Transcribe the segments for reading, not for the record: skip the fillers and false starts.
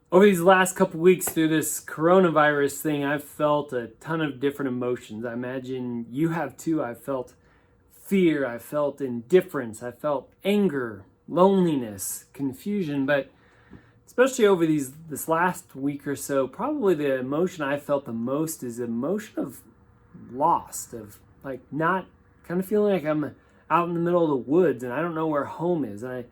Over these last couple weeks through this coronavirus thing, I've felt a ton of different emotions. I imagine you have too. I've felt fear, I felt indifference, I felt anger, loneliness, confusion, but especially over this last week or so, probably the emotion I felt the most is the emotion of lost, of like not kind of feeling like I'm out in the middle of the woods and I don't know where home is. And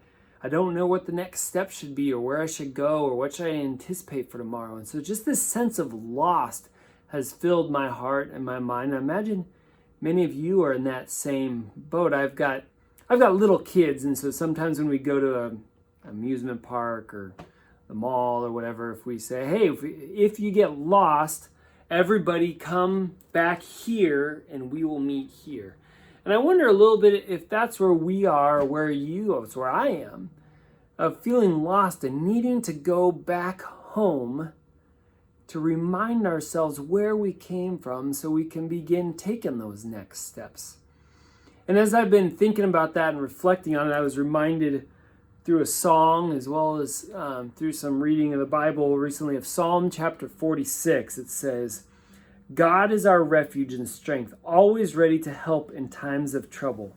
I don't know what the next step should be or where I should go or what should I anticipate for tomorrow. And so just this sense of lost has filled my heart and my mind. I imagine many of you are in that same boat. I've got little kids, and so sometimes when we go to an amusement park or the mall or whatever, if we say, hey, if you get lost, everybody come back here and we will meet here. And I wonder a little bit if that's where we are, where it's where I am, of feeling lost and needing to go back home to remind ourselves where we came from so we can begin taking those next steps. And as I've been thinking about that and reflecting on it, I was reminded through a song as well as through some reading of the Bible recently of Psalm chapter 46. It says, God is our refuge and strength, always ready to help in times of trouble.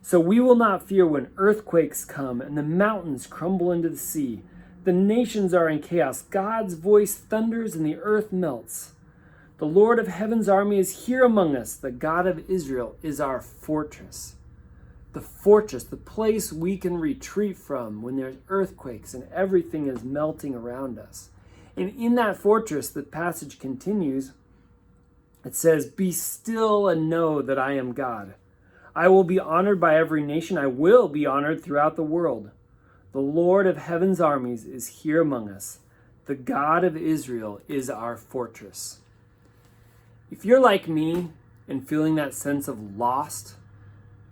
So we will not fear when earthquakes come and the mountains crumble into the sea. The nations are in chaos. God's voice thunders and the earth melts. The Lord of heaven's army is here among us. The God of Israel is our fortress. The fortress, the place we can retreat from when there's earthquakes and everything is melting around us. And in that fortress, the passage continues. It says, be still and know that I am God. I will be honored by every nation. I will be honored throughout the world. The Lord of heaven's armies is here among us. The God of Israel is our fortress. If you're like me and feeling that sense of lost,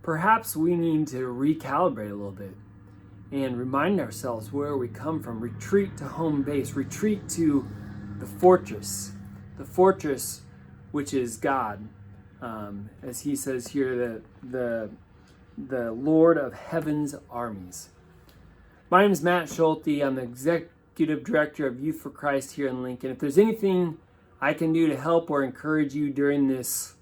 perhaps we need to recalibrate a little bit and remind ourselves where we come from. Retreat to home base. Retreat to the fortress which is God. As he says here, the Lord of heaven's armies. My name is Matt Schulte. I'm the Executive Director of Youth for Christ here in Lincoln. If there's anything I can do to help or encourage you during this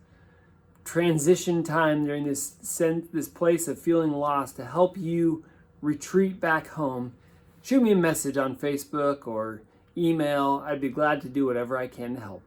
transition time, during this place of feeling lost, to help you retreat back home, shoot me a message on Facebook or email. I'd be glad to do whatever I can to help.